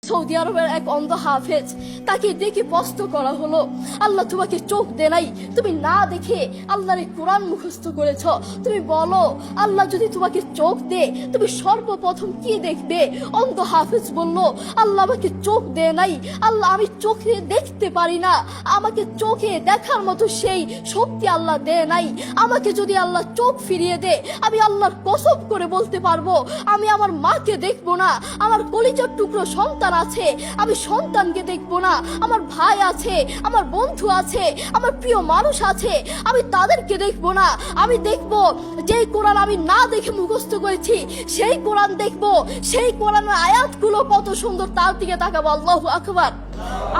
Saudi আরবের এক অন্ধ হাফেজ, তাকে ডেকে প্রশ্ন করা হলো, আল্লাহ তোমাকে চোখ দে নাই, তুমি না দেখে আল্লাহর কোরআন মুখস্থ করেছ, তুমি বলো আল্লাহ যদি তোমাকে চোখ দে তুমি সর্বপ্রথম কি দেখবে? অন্ধ হাফেজ বলল, আল্লাহ আমাকে চোখ দে নাই, আল্লাহ আমি চোখে দেখতে পারি না, আমাকে চোখে দেখার মতো সেই শক্তি আল্লাহ দে নাই। আমাকে যদি আল্লাহ চোখ ফিরিয়ে দে, আমি আল্লাহর কসম করে বলতে পারবো আমি আমার মাকে দেখবো না, আমার কলিজার টুকরো সন্তান আছে আমি সন্তানকে দেখবো না, আমার ভাই আছে, আমার বন্ধু আছে, আমার প্রিয় মানুষ আছে, আমি তাদেরকে দেখবো না। আমি দেখবো যেই কোরআন আমি না দেখে মুখস্থ করেছি সেই কোরআন দেখবো, সেই কোরআনের আয়াতগুলো কত সুন্দর তার দিকে তাকাবো। আল্লাহু আকবার।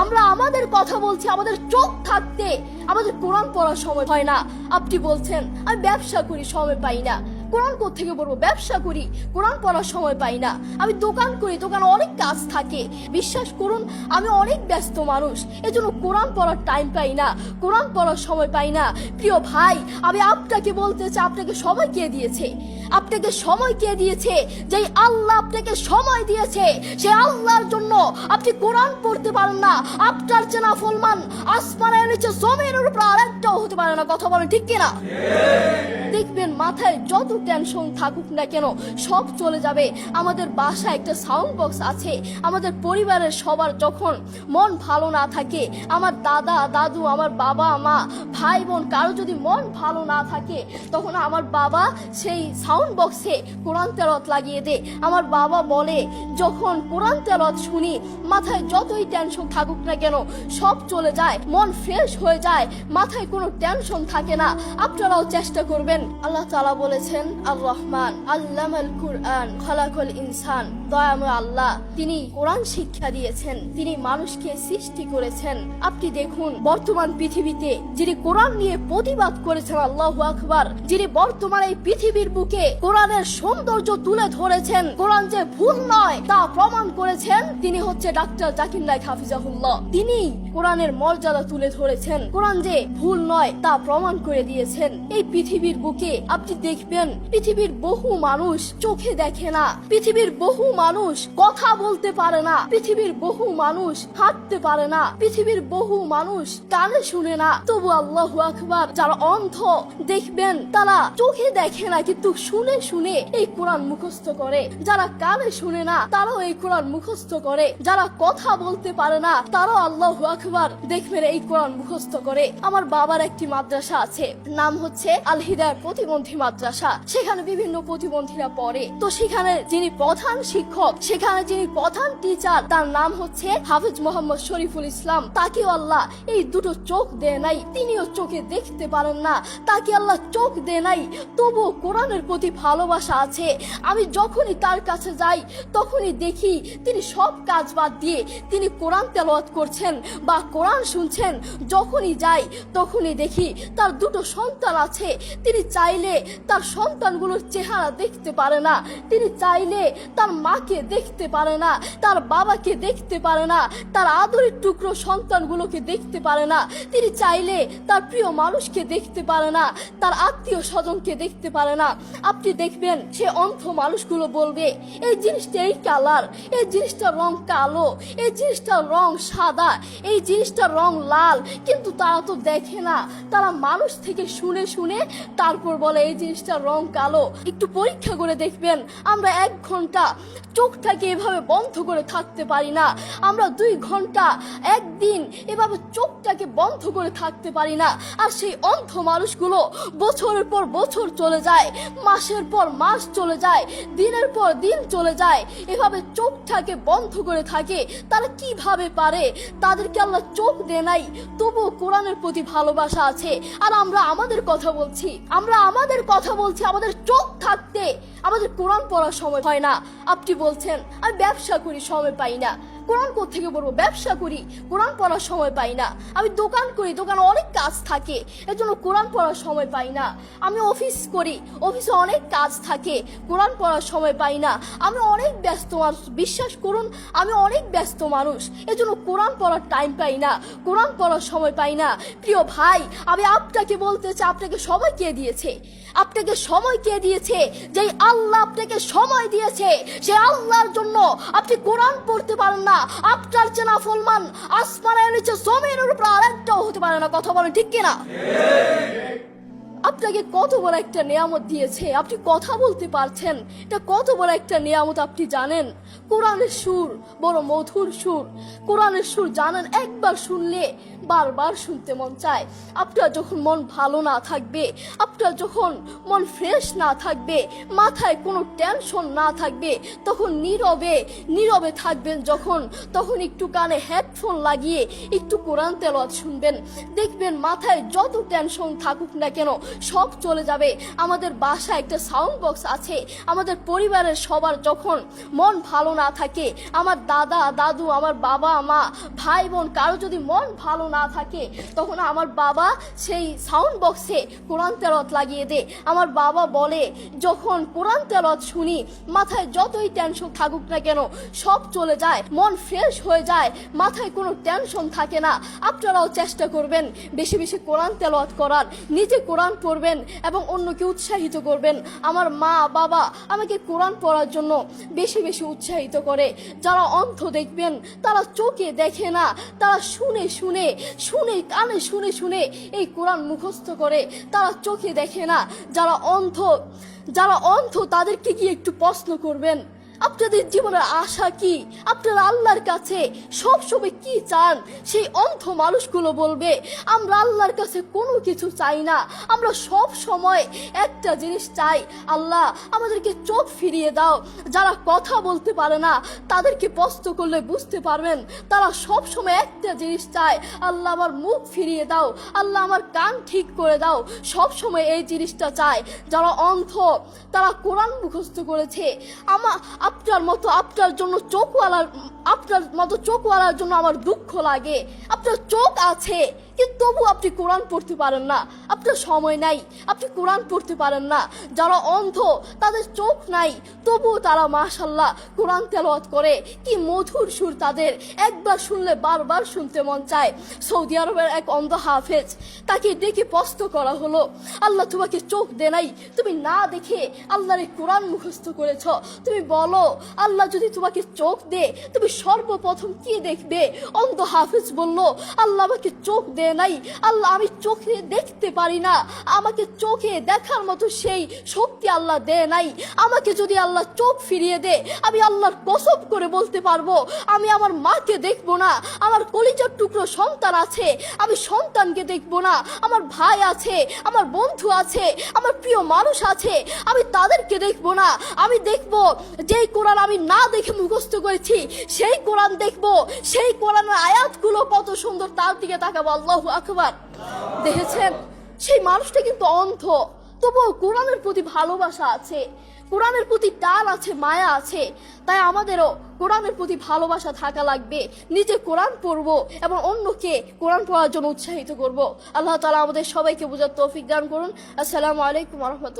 আমরা আমাদের কথা বলছি, আমাদের চোখ থাকতে আমাদের কোরআন পড়ার সময় হয় না। আপনি বলছেন আমি ব্যবসা করি সময় পাই না, কোরআন কোত্থেকে পড়বো? ব্যবসা করি, কোরআন পড়ার সময় পাই না। আমি দোকান করি, দোকানে অনেক কাজ থাকে, বিশ্বাস করুন আমি অনেক ব্যস্ত মানুষ, এজন্য কোরআন পড়ার টাইম পাই না, কোরআন পড়ার সময় পাই না। প্রিয় ভাই, আমি আপনাকে বলতে চাই, আপনাকে সময় কে দিয়েছে? আপনাকে সময় কে দিয়েছে? যেই আল্লাহ আপনাকে সময় দিয়েছে সেই আল্লাহর জন্য আপনি কোরআন পড়তে পারেন না। আপনার চেনা ফলমান আসমানের নিচে জমিনের উপর আরেকটাও হতে পারে না। কথা বলেন ঠিক কিনা? দেখবেন মাথায় যত টেনশন থাকুক না কেন সব চলে যাবে। আমাদের বাসায় একটা সাউন্ড বক্স আছে, আমাদের পরিবারের সবার যখন মন ভালো না থাকে, আমার দাদা দাদু, আমার বাবা মা, ভাই বোন কারো যদি মন ভালো না থাকে, তখন আমার বাবা সেই সাউন্ড বক্সে কোরআন তেলাওয়াত লাগিয়ে দেয়। আমার বাবা বলে যখন কোরআন তেলাওয়াত শুনি মাথায় যতই টেনশন থাকুক না কেন সব চলে যায়, মন ফ্রেশ হয়ে যায়, মাথায় কোনো টেনশন থাকে না। আপনারাও চেষ্টা করবেন। আল্লাহ তাআলা বলেছেন আর রহমান আল্লামাল কুরআন খালাকাল ইনসান, দয়াময় আল্লাহ তিনি কোরআন শিক্ষা দিয়েছেন, তিনি মানুষকে সৃষ্টি করেছেন। আপনি দেখুন বর্তমান পৃথিবীতে যিনি কোরআন নিয়ে প্রতিবাদ করেছেন, আল্লাহু আকবার, যিনি বর্তমান এই পৃথিবীর বুকে কোরআনের সৌন্দর্য তুলে ধরেছেন, কোরআন যে ভুল নয় তা প্রমাণ করেছেন, তিনি হচ্ছে ডাক্তার জাকির নায়েক হাফিজাহুল্লাহ। তিনি কোরআনের মর্যাদা তুলে ধরেছেন, কোরআন যে ভুল নয় তা প্রমাণ করে দিয়েছেন। এই পৃথিবীর বুকে আপনি দেখবেন পৃথিবীর বহু মানুষ চোখে দেখে না, পৃথিবীর বহু মানুষ কথা বলতে পারে না, পৃথিবীর বহু মানুষ হাঁটতে পারে না, পৃথিবীর বহু মানুষ কানে শুনে না, তবু আল্লাহু আকবার যারা অন্ধ দেখবেন তারা চোখে দেখে না কিন্তু শুনে শুনে এই কোরআন মুখস্থ করে, যারা কানে শুনে না তারাও এই কোরআন মুখস্থ করে, যারা কথা বলতে পারে না তারাও আল্লাহু আকবার দেখবেন এই কোরআন মুখস্থ করে। আমার বাবার একটি মাদ্রাসা আছে, নাম হচ্ছে আল হিদায়াত প্রতিবন্ধী মাদ্রাসা, সেখানে বিভিন্ন প্রতিবন্ধীরা পড়ে। তো সেখানে যিনি প্রধান শিক্ষক, সেখানে যিনি প্রধান টিচার, তার নাম হচ্ছে হাফেজ মোহাম্মদ শরীফুল ইসলাম। তাকে আল্লাহ এই দুটো চোখ দেয় নাই, তিনিও চোখে দেখতে পারেন না, তাকে আল্লাহ চোখ দেয় নাই, তবু কোরআনের প্রতি ভালোবাসা আছে। আমি যখনই তার কাছে যাই তখনই দেখি তিনি সব কাজ বাদ দিয়ে তিনি কোরআন তেলাওয়াত করছেন বা কোরআন শুনছেন। যখনই যাই তখনই দেখি তার দুটো সন্তান আছে, তিনি চাইলে তার সন্তানগুলোর চেহারা দেখতে পারে না, তিনি চাইলে তার মাকে দেখতে পারে না, তার বাবাকে দেখতে পারে না, তার আদরের টুকরো সন্তানগুলোকে দেখতে পারে না, তিনি চাইলে তার প্রিয় মানুষকে দেখতে পারে না, তার আত্মীয় স্বজনকে দেখতে পারে না। আপনি দেখবেন সে অন্ধ মানুষগুলো বলবে এই জিনিসটা এই কালার, এই জিনিসটার রং কালো, এই জিনিসটার রং সাদা, এই জিনিসটার রং লাল, কিন্তু তারা তো দেখে না, তারা মানুষ থেকে শুনে শুনে তারপর বলে এই জিনিসটার রং কালো। একটু পরীক্ষা করে দেখবেন আমরা 1 ঘন্টা চোখটাকে এভাবে বন্ধ করে থাকতে পারি না, আমরা 2 ঘন্টা একদিন এভাবে চোখটাকে বন্ধ করে থাকতে পারি না। আর সেই অন্ধ মানুষগুলো বছরের পর বছর চলে যায়, মাসের পর মাস চলে যায়, দিনের পর দিন চলে যায়, এভাবে চোখটাকে বন্ধ করে থাকে। তারা কিভাবে পারে? তাদেরকে আল্লাহ চোখ দেয় নাই, তবুও কোরআনের প্রতি ভালোবাসা আছে। আর আমরা আমাদের কথা বলছি, আমাদের চোখ থাকতে আমাদের কোরআন পড়ার সময় হয় না। আপনি বলছেন আমি ব্যবসা করি সময় পাই না, কোরআন কোত্থেকে পড়বো? ব্যবসা করি, কোরআন পড়ার সময় পাই না। আমি দোকান করি, দোকানে অনেক কাজ থাকে, এজন্য কোরআন পড়ার সময় পাই না। আমি অফিস করি, অফিসে অনেক কাজ থাকে, কোরআন পড়ার সময় পাই না। আমি অনেক ব্যস্ত মানুষ, বিশ্বাস করুন আমি অনেক ব্যস্ত মানুষ, এজন্য কোরআন পড়ার টাইম পাই না, কোরআন পড়ার সময় পাই না। প্রিয় ভাই, আমি আপনাকে বলতে চাই আপনাকে সবাই কে দিয়েছে? আপনাকে সময় কে দিয়েছে? যেই আল্লাহ আপনাকে সময় দিয়েছে, সেই আল্লাহর জন্য আপনি কোরআন পড়তে পারেন না। আপনার চেনা ফলমান আসমানের নিচে জমিনের উপর আরেকটাও হতে পারে না। কথা বলেন ঠিক কিনা? আপনাকে কত বড় একটা নিয়ামত দিয়েছে, আপনি কথা বলতে পারছেন, এটা কত বড় একটা নিয়ামত আপনি জানেন? কোরআনের সুর বড় মধুর সুর। কোরআনের সুর জানেন, একবার শুনলে বারবার শুনতে মন চায়। আপনার যখন মন ভালো না থাকবে, আপনার যখন মন ফ্রেশ না থাকবে, মাথায় কোনো টেনশন না থাকবে, তখন নীরবে নীরবে থাকবেন যখন, তখন একটু কানে হেডফোন লাগিয়ে একটু কোরআন তেলাওয়াত শুনবেন। দেখবেন মাথায় যত টেনশন থাকুক না কেন সব চলে যাবে। আমাদের বাসায় একটা সাউন্ড বক্স আছে। আমাদের পরিবারের সবার যখন মন ভালো না থাকে, আমার দাদা দাদু, আমার বাবা মা, ভাই বোন, কারো যদি মন ভালো না থাকে, তখন আমার বাবা সেই সাউন্ড বক্সে কোরআন তেলাওয়াত লাগিয়ে দেয়। আমার বাবা বলে, যখন কোরআন তেলাওয়াত শুনি মাথায় যতই টেনশন থাকুক না কেন সব চলে যায়, মন ফ্রেশ হয়ে যায়, মাথায় কোনো টেনশন থাকে না। আপনারাও চেষ্টা করবেন বেশি বেশি কোরআন তেলাওয়াত করার, নিজে কোরআন পড়বেন এবং অন্যকে উৎসাহিত করবেন। আমার মা বাবা আমাকে কোরআন পড়ার জন্য বেশি বেশি উৎসাহিত করে। যারা অন্ধ দেখবেন, তারা চোখে দেখে না, তারা শুনে শুনে শুনে কানে শুনে শুনে এই কোরআন মুখস্থ করে, তারা চোখে দেখে না। যারা অন্ধ তাদেরকে গিয়ে একটু প্রশ্ন করবেন, আপনাদের জীবনের আশা কি? আপনারা আল্লাহর কাছে সবসময় কি চান? সেই অন্ধ মানুষগুলো বলবে, আমরা আল্লাহর কাছে কোনো কিছু চাই না, আমরা সব সময় একটা জিনিস চাই, আল্লাহ আমাদেরকে চোখ ফিরিয়ে দাও। যারা কথা বলতে পারে না তাদেরকে প্রশ্ন করলে বুঝতে পারবেন, তারা সব সময় একটা জিনিস চায়, আল্লাহ আমার মুখ ফিরিয়ে দাও, আল্লাহ আমার কান ঠিক করে দাও। সব সময় এই জিনিসটা চায়। যারা অন্ধ তারা কোরআন মুখস্থ করেছে। আপনার মতো চোখওয়ালার জন্য আমার দুঃখ লাগে। আপনার চোখ আছে কিন্তু তবু আপনি কোরআন পড়তে পারেন না, আপনার সময় নাই, আপনি কোরআন পড়তে পারেন না। যারা অন্ধ তাদের চোখ নাই, তবুও তারা মাশাআল্লাহ কোরআন তেলাওয়াত করে। কি মধুর সুর তাদের, একবার শুনলে বারবার শুনতে মন চায়। সৌদি আরবের এক অন্ধ হাফেজ, তাকে ডেকে প্রশ্ন করা হলো, আল্লাহ তোমাকে চোখ দে নাই, তুমি না দেখে আল্লাহর কোরআন মুখস্থ করেছ, তুমি বলো আল্লাহ যদি তোমাকে চোখ দে তুমি সর্বপ্রথম কি দেখবে? অন্ধ হাফেজ বলল, আল্লাহ আমাকে চোখ দে নাই, আল্লাহ আমি চোখে দেখতে পারি না, আমাকে চোখে দেখার মতো সেই শক্তি আল্লাহ দে নাই। আমাকে যদি আল্লাহ চোখ ফিরিয়ে দে, আমি আল্লাহর কসম করে বলতে পারবো আমি আমার মাকে দেখবো না। আমার কলিজার টুকরো সন্তান আছে, আমি সন্তানকে দেখবো না। আমার ভাই আছে, আমার বন্ধু আছে, আমার প্রিয় মানুষ আছে, আমি তাদেরকে দেখবো না। আমি দেখবো যেই কোরআন আমি না দেখে মুখস্থ করেছি সেই কোরআন দেখবো, সেই কোরআনের আয়াতগুলো কত সুন্দর, তার দিকে তাকাবো। আল্লাহু আকবার। দেখেছেন, সেই মানুষটা কিন্তু অন্ধ, তবুও কোরআনের প্রতি ভালোবাসা আছে, কোরআনের প্রতি টান আছে, মায়া আছে। তাই আমাদেরও কোরআনের প্রতি ভালোবাসা থাকা লাগবে। নিজে কোরআন পড়বো এবং অন্যকে কোরআন পড়ার জন্য উৎসাহিত করব। আল্লাহ তাআলা আমাদের সবাইকে বোঝার তৌফিক দান করুন। আসসালামু আলাইকুম ওয়া রাহমাতুল্লাহ।